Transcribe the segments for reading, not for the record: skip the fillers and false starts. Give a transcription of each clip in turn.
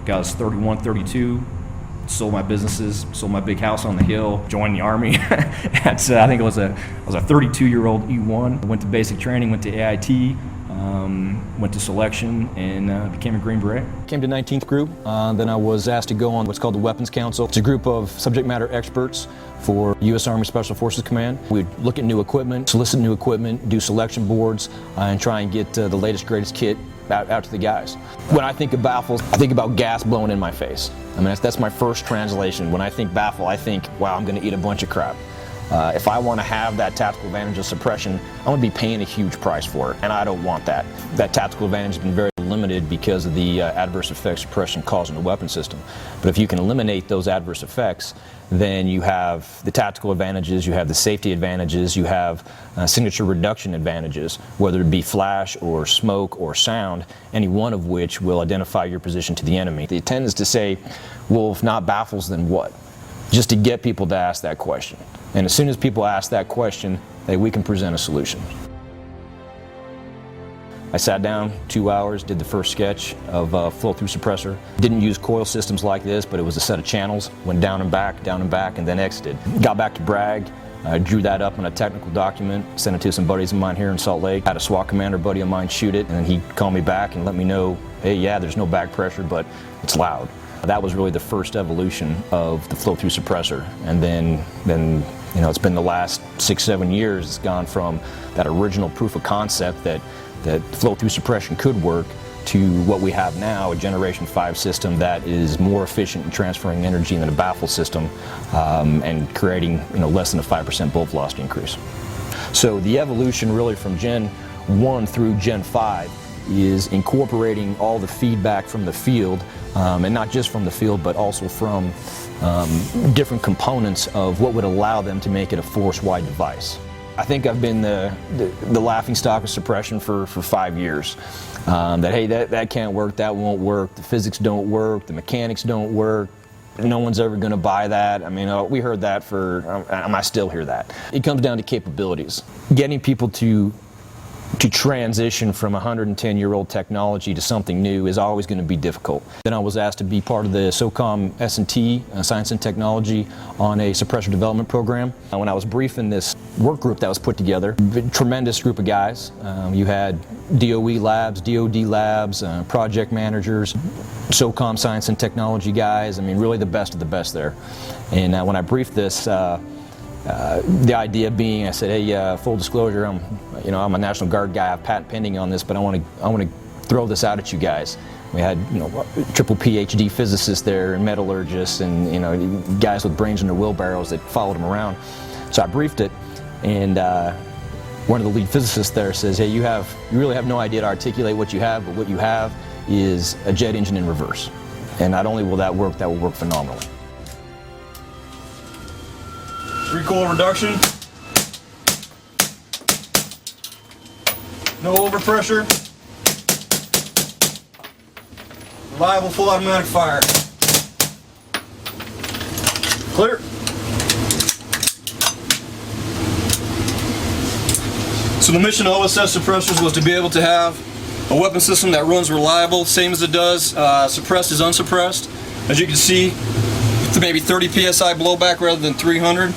I was 31, 32. Sold my businesses, sold my big house on the hill, joined the Army. I think I was a 32-year-old E1. Went to basic training, went to AIT, went to selection, and became a Green Beret. Came to 19th Group, then I was asked to go on what's called the Weapons Council. It's a group of subject matter experts for U.S. Army Special Forces Command. We'd look at new equipment, solicit new equipment, do selection boards, and try and get the latest, greatest kit out to the guys. When I think of baffles, I think about gas blowing in my face. I mean, that's my first translation. When I think baffle, I think, wow, I'm going to eat a bunch of crap. If I want to have that tactical advantage of suppression, I'm going to be paying a huge price for it, and I don't want that. That tactical advantage has been very limited because of the adverse effects suppression caused in the weapon system. But if you can eliminate those adverse effects, then you have the tactical advantages, you have the safety advantages, you have signature reduction advantages, whether it be flash or smoke or sound, any one of which will identify your position to the enemy. The intent is to say, well, if not baffles, then what? Just to get people to ask that question. And as soon as people ask that question, we can present a solution. I sat down 2 hours, did the first sketch of flow-through suppressor. Didn't use coil systems like this, but it was a set of channels, went down and back, and then exited. Got back to Bragg, drew that up in a technical document, sent it to some buddies of mine here in Salt Lake. Had a SWAT commander buddy of mine shoot it, and then he called me back and let me know, hey, yeah, there's no back pressure, but it's loud. That was really the first evolution of the flow-through suppressor, and then you know, it's been the last 6-7 years. It's gone from that original proof of concept that flow-through suppression could work to what we have now, a Generation 5 system that is more efficient in transferring energy than a baffle system and creating, you know, less than a 5% bolt velocity increase. So the evolution really from Gen 1 through Gen 5 is incorporating all the feedback from the field, and not just from the field, but also from different components of what would allow them to make it a force-wide device. I think I've been the laughing stock of suppression for 5 years. That, hey, that can't work, that won't work, the physics don't work, the mechanics don't work, no one's ever going to buy that. I mean, we heard that I still hear that. It comes down to capabilities. Getting people to transition from 110-year-old technology to something new is always going to be difficult. Then I was asked to be part of the SOCOM S&T, Science and Technology, on a suppressor development program. When I was briefing this work group that was put together, a tremendous group of guys. You had DOE labs, DOD labs, project managers, SOCOM Science and Technology guys. I mean, really the best of the best there. And when I briefed this, the idea being, I said, hey, full disclosure, I'm a National Guard guy. I have patent pending on this, but I want to throw this out at you guys. We had, you know, triple PhD physicists there and metallurgists, and, you know, guys with brains in their wheelbarrows that followed them around. So I briefed it, and one of the lead physicists there says, hey, you really have no idea to articulate what you have, but what you have is a jet engine in reverse. And not only will that will work phenomenally. Recoil reduction, no overpressure, reliable full automatic fire. Clear. So the mission of OSS suppressors was to be able to have a weapon system that runs reliable, same as it does suppressed as unsuppressed. As you can see, maybe 30 psi blowback rather than 300.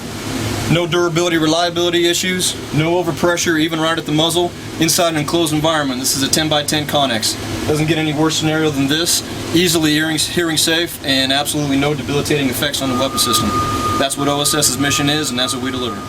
No durability, reliability issues, no overpressure even right at the muzzle, inside an enclosed environment. This is a 10x10 Connex. Doesn't get any worse scenario than this. Easily hearing safe and absolutely no debilitating effects on the weapon system. That's what OSS's mission is, and that's what we deliver.